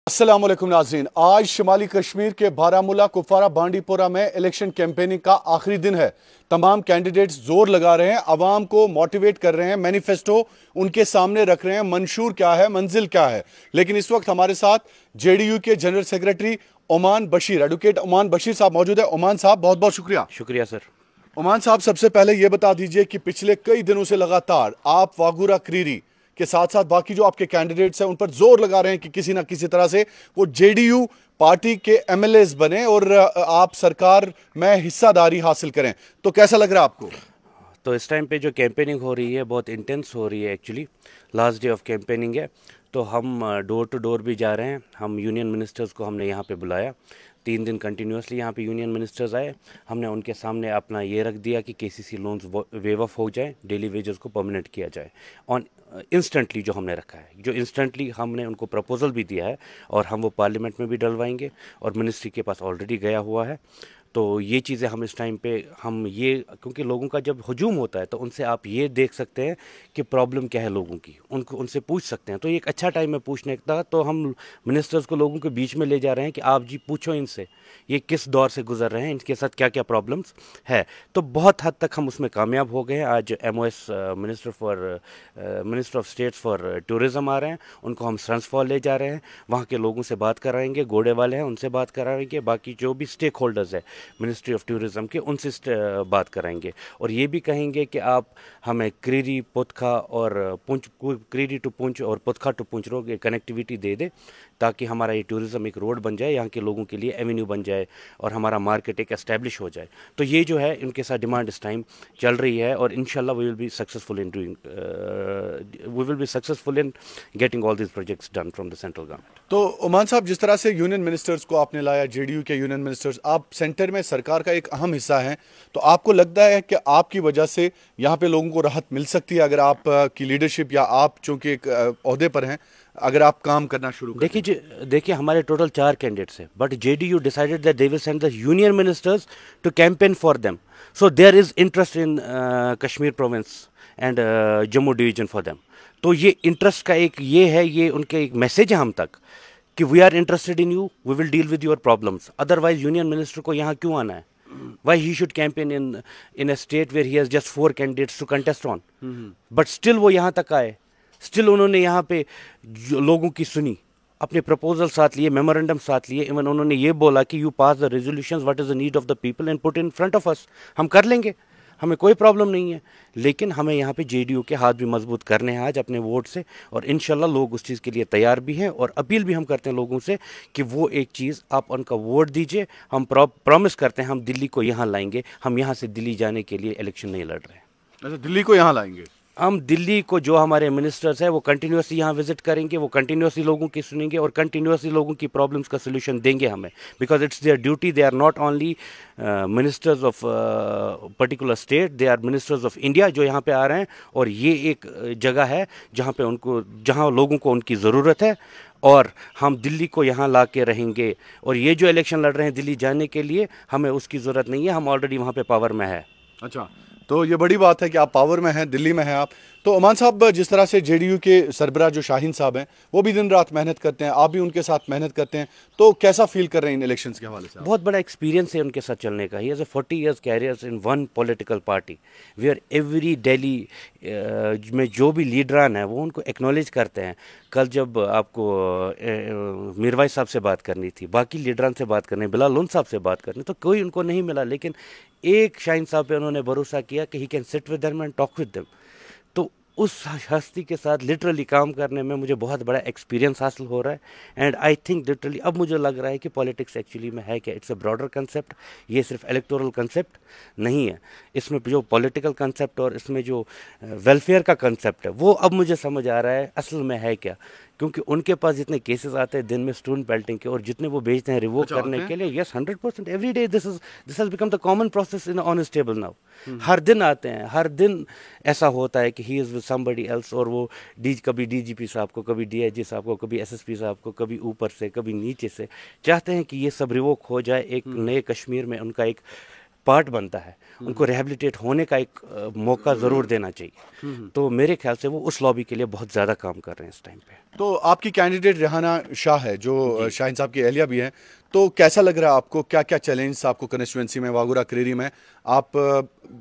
अस्सलाम वालेकुम नाज़रीन। आज शुमाली कश्मीर के बारामूला, कुपवारा, बांडीपोरा में इलेक्शन कैंपेनिंग का आखिरी दिन है। तमाम कैंडिडेट्स जोर लगा रहे हैं, आवाम को मोटिवेट कर रहे हैं, मैनिफेस्टो उनके सामने रख रहे हैं, मंशूर क्या है, मंजिल क्या है। लेकिन इस वक्त हमारे साथ जेडीयू के general secretary Oman Bashir, advocate Oman Bashir साहब मौजूद है। ओमान साहब, बहुत बहुत शुक्रिया। शुक्रिया सर। ओमान साहब, सबसे पहले यह बता दीजिए कि पिछले कई दिनों से लगातार आप वागुरा क्रीरी के साथ साथ बाकी जो आपके कैंडिडेट्स हैं उन पर जोर लगा रहे हैं कि किसी ना किसी तरह से वो जेडीयू पार्टी के एमएलएस बने और आप सरकार में हिस्सादारी हासिल करें। तो कैसा लग रहा है आपको? तो इस टाइम पे जो कैंपेनिंग हो रही है बहुत इंटेंस हो रही है। Actually last day of campaigning है, तो हम डोर टू डोर भी जा रहे हैं। हम यूनियन मिनिस्टर्स को हमने यहाँ पे बुलाया, 3 दिन कंटिन्यूसली यहाँ पे यूनियन मिनिस्टर्स आए। हमने उनके सामने अपना ये रख दिया कि केसीसी लोन्स वेव ऑफ हो जाए, डेली वेजेस को परमानेंट किया जाए ऑन इंस्टेंटली। जो हमने रखा है, जो इंस्टेंटली हमने उनको प्रपोजल भी दिया है और हम वो पार्लियामेंट में भी डलवाएंगे और मिनिस्ट्री के पास ऑलरेडी गया हुआ है। तो ये चीज़ें हम इस टाइम पे हम ये, क्योंकि लोगों का जब हजूम होता है तो उनसे आप ये देख सकते हैं कि प्रॉब्लम क्या है लोगों की, उनको उनसे पूछ सकते हैं। तो ये एक अच्छा टाइम है पूछने का। तो हम मिनिस्टर्स को लोगों के बीच में ले जा रहे हैं कि आप जी पूछो इनसे, ये किस दौर से गुजर रहे हैं, इनके साथ क्या क्या प्रॉब्लम्स है। तो बहुत हद तक हम उसमें कामयाब हो गए हैं। आज MOS minister of states for tourism आ रहे हैं, उनको हम ट्रांसफॉर ले जा रहे हैं, वहाँ के लोगों से बात कराएंगे, घोड़े वाले हैं उनसे बात कराएंगे, बाकी जो भी स्टेक होल्डर्स है मिनिस्ट्री ऑफ टूरिज़्म के, उनसे बात कराएंगे। और ये भी कहेंगे कि आप हमें क्रीरी, पुतखा और पुंछ, क्रीरी टू पुंछ और पुतखा टू पुंछ रोड कनेक्टिविटी दे दे, ताकि हमारा ये टूरिज़्म एक रोड बन जाए, यहाँ के लोगों के लिए एवेन्यू बन जाए और हमारा मार्केट एक एस्टेब्लिश हो जाए। तो ये जो है इनके साथ डिमांड इस टाइम चल रही है और इंशाल्लाह we will be successful in getting all this projects done from the central government. तो ओमान साहब, जिस तरह से यूनियन मिनिस्टर्स को आपने लाया, जेडीयू के यूनियन मिनिस्टर्स, आप सेंटर में सरकार का एक अहम हिस्सा हैं, तो आपको लगता है कि आपकी वजह से यहाँ पे लोगों को राहत मिल सकती है अगर आप की लीडरशिप या आप चूंकि एक ओहदे पर हैं, अगर आप काम करना शुरू करें? देखिए हमारे टोटल 4 कैंडिडेट्स हैं, but JDU decided that they will send the union ministers to campaign for them. So there is interest in Kashmir province and Jammu division for them. तो ये इंटरेस्ट का एक ये है, ये उनके एक मैसेज है हम तक कि we are interested in you, we will deal with your problems. Otherwise union minister को यहाँ क्यों आना है? Why he should campaign in a state where he has just 4 candidates to contest on? But still वो यहाँ तक आए, still उन्होंने यहाँ पे लोगों की सुनी, अपने प्रपोजल साथ लिए, मेमोरेंडम साथ लिए। इवन उन्होंने ये बोला कि you pass the resolutions what is the need of the people and put in front of us. हम कर लेंगे, हमें कोई प्रॉब्लम नहीं है। लेकिन हमें यहाँ पे जेडीयू के हाथ भी मजबूत करने हैं आज अपने वोट से, और इंशाल्लाह लोग उस चीज़ के लिए तैयार भी हैं। और अपील भी हम करते हैं लोगों से कि वो एक चीज़, आप उनका वोट दीजिए। हम प्रॉमिस करते हैं हम दिल्ली को यहाँ लाएंगे। हम यहाँ से दिल्ली जाने के लिए इलेक्शन नहीं लड़ रहे हैं। अच्छा, दिल्ली को यहाँ लाएंगे? हम दिल्ली को, जो हमारे मिनिस्टर्स हैं वो कंटिन्यूसली यहाँ विजिट करेंगे, वो कंटिन्यूसली लोगों की सुनेंगे और कंटिन्यूसली लोगों की प्रॉब्लम्स का सोल्यूशन देंगे हमें, because it's their duty. They are not only ministers of particular state, they are ministers of India जो यहाँ पे आ रहे हैं। और ये एक जगह है जहाँ पे उनको, जहाँ लोगों को उनकी ज़रूरत है, और हम दिल्ली को यहाँ ला के रहेंगे। और ये जो इलेक्शन लड़ रहे हैं दिल्ली जाने के लिए, हमें उसकी ज़रूरत नहीं है, हम ऑलरेडी वहाँ पे पावर में है। अच्छा, तो ये बड़ी बात है कि आप पावर में हैं, दिल्ली में हैं आप। तो ओमान साहब, जिस तरह से जेडीयू के सरबराह जो शाहीन साहब हैं, वो भी दिन रात मेहनत करते हैं, आप भी उनके साथ मेहनत करते हैं, तो कैसा फील कर रहे हैं इन इलेक्शंस के हवाले से? बहुत बड़ा एक्सपीरियंस है उनके साथ चलने का। He has a 40 years career in one political party where every Delhi में जो भी लीडरान है वो उनको एक्नॉलेज करते हैं। कल जब आपको मीरवाइज साहब से बात करनी थी, बाकी लीडरान से बात करनी, बिलाल लोन साहब से बात करनी, तो कोई उनको नहीं मिला, लेकिन एक शाहीन साहब पे उन्होंने भरोसा किया कि he can sit with them and talk with them. तो उस हस्ती के साथ लिटरली काम करने में मुझे बहुत बड़ा एक्सपीरियंस हासिल हो रहा है। एंड आई थिंक लिटरली अब मुझे लग रहा है कि पॉलिटिक्स एक्चुअली में है क्या, इट्स अ ब्रॉडर कंसेप्ट। ये सिर्फ इलेक्टोरल कंसेप्ट नहीं है, इसमें जो पॉलिटिकल कंसेप्ट और इसमें जो वेलफेयर का कंसेप्ट है वो अब मुझे समझ आ रहा है असल में है क्या। क्योंकि उनके पास जितने केसेस आते हैं दिन में स्टूडेंट बेल्टिंग के, और जितने वो भेजते हैं रिवोक करने के लिए, yes 100% every day this has become the common process in on table now. हर दिन आते हैं, हर दिन ऐसा होता है कि he is with somebody else, और वो कभी डीजीपी साहब को, कभी डीआईजी साहब को, कभी एसएसपी साहब को, कभी ऊपर से कभी नीचे से, चाहते हैं कि ये सब रिवोक हो जाए, एक नए कश्मीर में उनका एक पार्ट बनता है, उनको रिहेबिलिटेट होने का एक मौका ज़रूर देना चाहिए। तो मेरे ख्याल से वो उस लॉबी के लिए बहुत ज़्यादा काम कर रहे हैं इस टाइम पे। तो आपकी कैंडिडेट रेहाना शाह है जो शाहीन साहब की अहलिया भी हैं, तो कैसा लग रहा है आपको, क्या क्या चैलेंज आपको कंस्टिट्यूंसी में वागुरा करेरी में? आप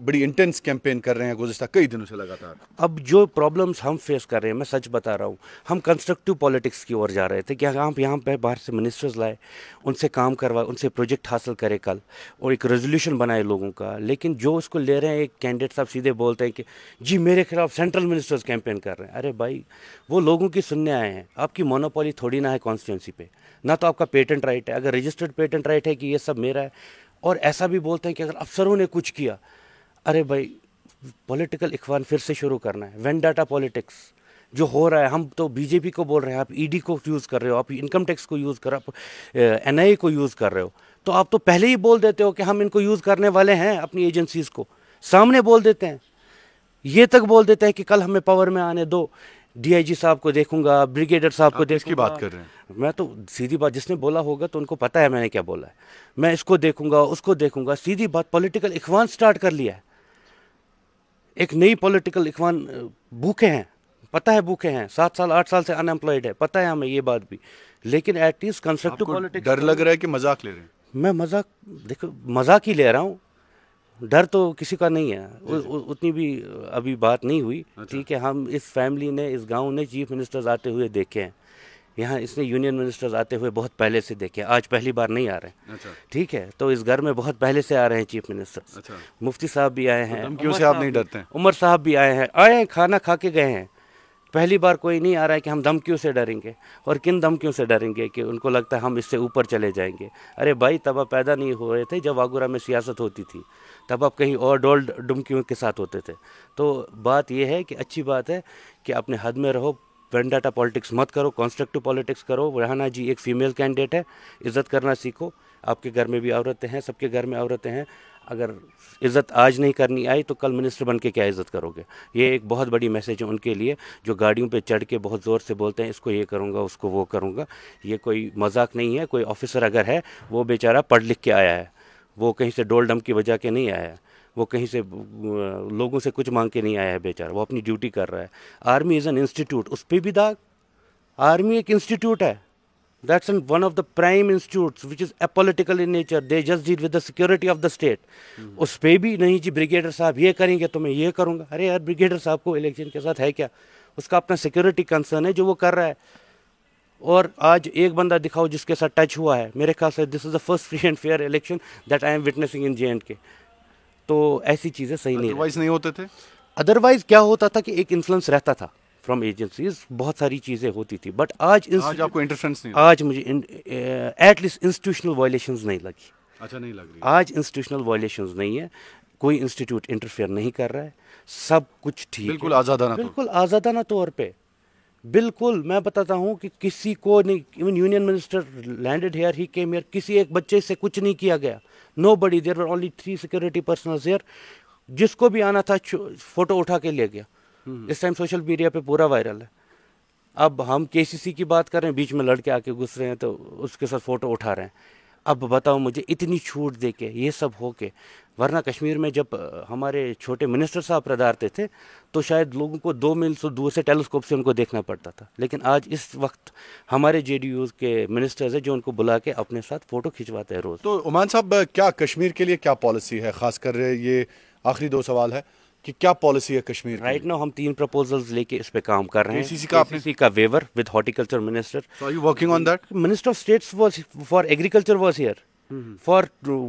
बड़ी इंटेंस कैंपेन कर रहे हैं गुज़िस्ता कई दिनों से लगातार। अब जो प्रॉब्लम्स हम फेस कर रहे हैं, मैं सच बता रहा हूँ, हम कंस्ट्रक्टिव पॉलिटिक्स की ओर जा रहे थे कि हम यहाँ पे बाहर से मिनिस्टर्स लाए, उनसे काम करवाए, उनसे प्रोजेक्ट हासिल करें कल, और एक रेजोल्यूशन बनाए लोगों का। लेकिन जो उसको ले रहे हैं, एक कैंडिडेट साहब सीधे बोलते हैं कि जी मेरे खिलाफ सेंट्रल मिनिस्टर्स कैंपेन कर रहे हैं। अरे भाई, वो लोगों की सुनने आए हैं, आपकी मोनोपोली थोड़ी ना है कॉन्स्टिट्यूंसी पे, ना तो आपका पेटेंट राइट है। अगर रजिस्टर्ड पेटेंट राइट है कि ये सब मेरा है, और ऐसा भी बोलते हैं कि अगर अफसरों ने कुछ किया, अरे भाई पॉलिटिकल इख्वान फिर से शुरू करना है, वेंडाटा पॉलिटिक्स जो हो रहा है। हम तो बीजेपी को बोल रहे हैं, आप ईडी को यूज़ कर रहे हो, आप इनकम टैक्स को यूज़ कर रहे हो, आप एनआईए को यूज़ कर रहे हो, तो आप तो पहले ही बोल देते हो कि हम इनको यूज़ करने वाले हैं, अपनी एजेंसीज को सामने बोल देते हैं। ये तक बोल देते हैं कि कल हमें पावर में आने दो, डीआईजी साहब को देखूंगा, ब्रिगेडियर साहब को देखूंगा। किसकी बात कर रहे हैं? मैं तो सीधी बात, जिसने बोला होगा तो उनको पता है मैंने क्या बोला है। मैं इसको देखूंगा, उसको देखूंगा, सीधी बात। पॉलिटिकल इख्वान स्टार्ट कर लिया है, एक नई पॉलिटिकल इख्वान। भूखे हैं, पता है भूखे हैं, 7 साल 8 साल से अनएम्प्लॉयड है, पता है हमें ये बात भी। लेकिन एटलीस्ट कंस्ट्रक्टिव पॉलिटिक्स। डर लग रहा है कि मजाक ले रहे हैं? मैं मजाक, देखो मजाक ही ले रहा हूँ, डर तो किसी का नहीं है। उतनी भी अभी बात नहीं हुई। ठीक है, हम इस फैमिली ने, इस गांव ने चीफ मिनिस्टर्स आते हुए देखे हैं, यहाँ इसने यूनियन मिनिस्टर्स आते हुए बहुत पहले से देखे हैं, आज पहली बार नहीं आ रहे हैं। ठीक है, तो इस घर में बहुत पहले से आ रहे हैं चीफ मिनिस्टर्स। मुफ्ती साहब भी आए हैं, धमकियों से आप नहीं डरते हैं? उमर साहब भी आए हैं, खाना खा के गए हैं। पहली बार कोई नहीं आ रहा है कि हम धमकियों से डरेंगे। और किन धमकियों से डरेंगे कि उनको लगता है हम इससे ऊपर चले जाएंगे। अरे भाई, तब आप पैदा नहीं हो रहे थे जब वागुरा में सियासत होती थी, तब आप कहीं और डोल डुमकियों के साथ होते थे। तो बात यह है कि अच्छी बात है कि अपने हद में रहो, वेंडाटा पॉलिटिक्स मत करो, कंस्ट्रक्टिव पॉलिटिक्स करो। रेहाना जी एक फीमेल कैंडिडेट है, इज़्ज़त करना सीखो। आपके घर में भी औरतें हैं, सबके घर में औरतें हैं। अगर इज़्ज़त आज नहीं करनी आई तो कल मिनिस्टर बन के क्या इज़्ज़त करोगे? ये एक बहुत बड़ी मैसेज है उनके लिए, जो गाड़ियों पे चढ़ के बहुत ज़ोर से बोलते हैं इसको ये करूँगा, उसको वो करूँगा। ये कोई मजाक नहीं है। कोई ऑफिसर अगर है, वो बेचारा पढ़ लिख के आया है, वो कहीं से डोल डमकी बजा के नहीं आया है, वो कहीं से लोगों से कुछ मांग के नहीं आया है बेचारा, वो अपनी ड्यूटी कर रहा है। आर्मी इज़ एन इंस्टीट्यूट, उस पर भी दाग। आर्मी एक इंस्टीट्यूट है, that's one of the prime institutes which is apolitical in nature. They just deal with the security of the state. उस पे भी नहीं जी ब्रिगेडियर साहब ये करेंगे तो मैं ये करूँगा। अरे यार, ब्रिगेडियर साहब को इलेक्शन के साथ है क्या? उसका अपना सिक्योरिटी कंसर्न है जो वो कर रहा है। और आज एक बंदा दिखाओ जिसके साथ टच हुआ है। मेरे ख्याल से this is the first free and fair election that I am witnessing in JNK। तो ऐसी चीज़ें सही नहीं, अदरवाइज नहीं होते थे। अदरवाइज क्या होता था कि एक इन्फ्लुएंस रहता था फ्रॉम एजेंसीज, बहुत सारी चीज़ें होती थी। बट आज आपको इंटरफेरेंस नहीं? आज मुझे एटलीस्ट इंस्टीट्यूशनल वायलेशंस नहीं लगी। अच्छा, नहीं लग रही? आज इंस्टीट्यूशनल वायलेशंस नहीं है, कोई इंस्टीट्यूट इंटरफेयर नहीं कर रहा है, सब कुछ ठीक है, बिल्कुल आज़ादाना, बिल्कुल आज़ादाना तौर पे। बिल्कुल, मैं बताता हूँ कि किसी को नहीं, even union minister landed here, he came here, किसी एक बच्चे से कुछ नहीं किया गया। Nobody, there were only 3 security personnels here. जिसको भी आना था फोटो उठा के ले गया। इस टाइम सोशल मीडिया पे पूरा वायरल है। अब हम KCC की बात कर रहे हैं, बीच में लड़के आके घुस रहे हैं तो उसके साथ फ़ोटो उठा रहे हैं। अब बताओ मुझे, इतनी छूट दे के ये सब हो के, वरना कश्मीर में जब हमारे छोटे मिनिस्टर साहब पधारते थे तो शायद लोगों को 2 मील से दूर से टेलीस्कोप से उनको देखना पड़ता था। लेकिन आज इस वक्त हमारे JDU के मिनिस्टर्स हैं जो उनको बुला के अपने साथ फ़ोटो खिंचवाते हैं रोज़। तो उमान साहब, क्या कश्मीर के लिए क्या पॉलिसी है? खासकर ये आखिरी 2 सवाल है कि क्या पॉलिसी है कश्मीर? राइट नाउ हम 3 प्रपोजल्स लेके इस पे काम कर रहे हैं। KCC का waiver with horticulture minister. So are you working on that? Minister of States was for agriculture was here. For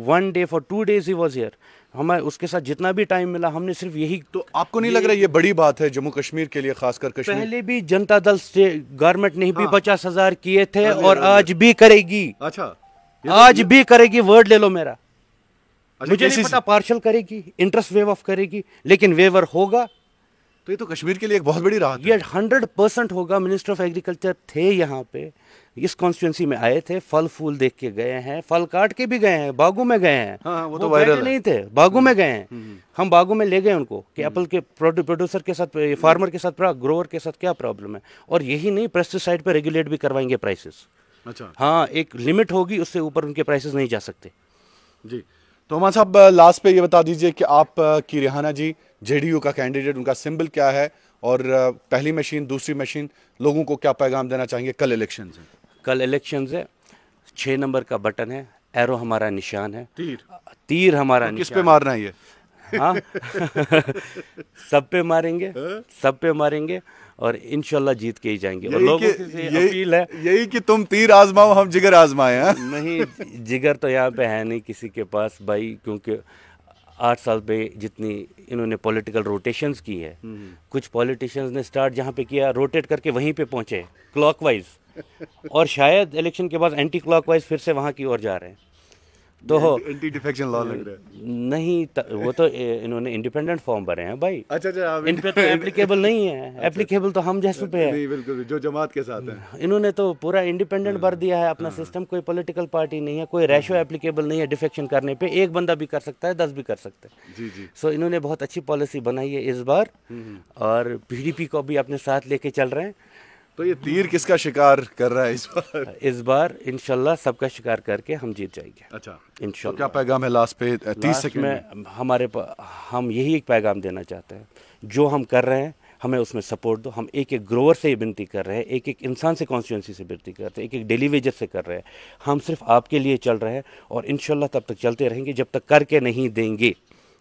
1 day, for 2 days he was here. हमें उसके साथ जितना भी टाइम मिला हमने सिर्फ यही। तो आपको नहीं लग रहा ये बड़ी बात है जम्मू कश्मीर के लिए, खासकर कश्मीर? पहले भी जनता दल गवर्नमेंट ने भी 50,000 किए थे और आज भी करेगी। अच्छा, आज भी करेगी, वर्ड ले लो मेरा। मुझे नहीं पता पार्शल करेगी, इंटरेस्ट वेव ऑफ करेगी, लेकिन वेवर होगा। तो ये तो कश्मीर के लिए एक बहुत बड़ी राहत है। ये 100% होगा। मिनिस्टर ऑफ एग्रीकल्चर थे यहाँ पे, इस कॉन्स्टिट्यूंसी में आए थे, फल फूल देख के गए हैं, फल काट के भी गए हैं, बागों में गए हैं। हाँ, वो तो वायरल नहीं थे, बागों में गए हैं। हम बागों में ले गए उनको कि एप्पल के प्रोड्यूसर के साथ, फार्मर के साथ, ग्रोअर के साथ क्या प्रॉब्लम है। और यही नहीं, पेस्टिसाइड पे रेगुलेट भी करवाएंगे प्राइसेस। अच्छा, हाँ, एक लिमिट होगी, उससे ऊपर उनके प्राइसेस नहीं जा सकते। जी। तो अमान साहब लास्ट पे ये बता दीजिए कि आप की रेहाना जी जेडीयू का कैंडिडेट, उनका सिंबल क्या है और पहली मशीन दूसरी मशीन लोगों को क्या पैगाम देना चाहेंगे? कल इलेक्शन है, कल इलेक्शन है, 6 नंबर का बटन है, एरो हमारा निशान है, तीर तीर हमारा तो किस निशान पे मारना है ये? हाँ सब पे मारेंगे, सब पे मारेंगे और इंशाल्लाह जीत के ही जाएंगे। और लोगों से अपील है यही कि तुम तीर आजमाओ हम जिगर आजमाए हैं। नहीं, जिगर तो यहाँ पे है नहीं किसी के पास भाई, क्योंकि 8 साल पे जितनी इन्होंने पॉलिटिकल रोटेशंस की है, कुछ पॉलिटिशियंस ने स्टार्ट जहाँ पे किया रोटेट करके वहीं पे पहुँचे क्लॉकवाइज, और शायद इलेक्शन के बाद एंटी क्लॉकवाइज फिर से वहाँ की ओर जा रहे हैं। तो एंटी डिफेक्शन लॉ लग रहा है। नहीं वो तो इन्होंने इंडिपेंडेंट फॉर्म भरे हैं भाई। अच्छा इन पे तो एप्लीकेबल नहीं है, एप्लीकेबल तो हम जैसों पे है। नहीं बिल्कुल, जो जमात के साथ है। इन्होंने तो पूरा इंडिपेंडेंट भर दिया है अपना सिस्टम, कोई पॉलिटिकल पार्टी नहीं है, कोई रेशो एप्लीकेबल नहीं है डिफेक्शन करने पे, एक बंदा भी कर सकता है, 10 भी कर सकते हैं। जी जी। सो इन्होंने बहुत अच्छी पॉलिसी बनाई है इस बार, और पीडीपी को भी अपने साथ लेके चल रहे हैं। तो ये तीर किसका शिकार कर रहा है इस बार? इस बार इंशाल्लाह सबका शिकार करके हम जीत जाएंगे। अच्छा इंशाल्लाह। तो क्या पैगाम है लास्ट पे 30 सेकंड में? हम यही एक पैगाम देना चाहते हैं, जो हम कर रहे हैं हमें उसमें सपोर्ट दो। हम एक एक ग्रोवर से विनती कर रहे हैं, एक एक इंसान से कॉन्स्टिट्यूंसी से विनती करते हैं, एक एक डेली वेजेस से कर रहे हैं। हम सिर्फ आपके लिए चल रहे हैं और इंशाल्लाह तब तक चलते रहेंगे जब तक करके नहीं देंगे।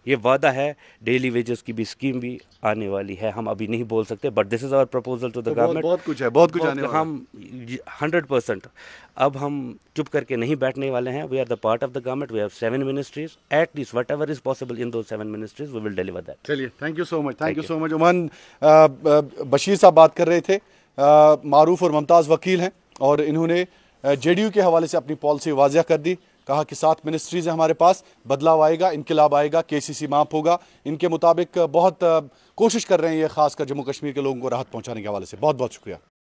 ये वादा है, डेली वेजेस की भी स्कीम भी आने वाली है, हम अभी नहीं बोल सकते, but this is our proposal to the government. बहुत कुछ है, बहुत कुछ आने वाला है। हम 100% अब हम चुप करके नहीं बैठने वाले हैं। We are the part of the government, we have 7 ministries, at least whatever is possible in those 7 ministries we will deliver that. चलिए, thank you so much, thank you so much. Uman Bashir साहब बात कर रहे थे, मारूफ और मुमताज़ वकील हैं और इन्होंने जेडीयू के हवाले से अपनी पॉलिसी वाज़िया कर दी। कहा कि 7 मिनिस्ट्रीज हैं हमारे पास, बदलाव आएगा, इनकलाब आएगा, केसीसी माफ होगा। इनके मुताबिक बहुत कोशिश कर रहे हैं ये, खासकर जम्मू कश्मीर के लोगों को राहत पहुंचाने के हवाले से। बहुत बहुत शुक्रिया।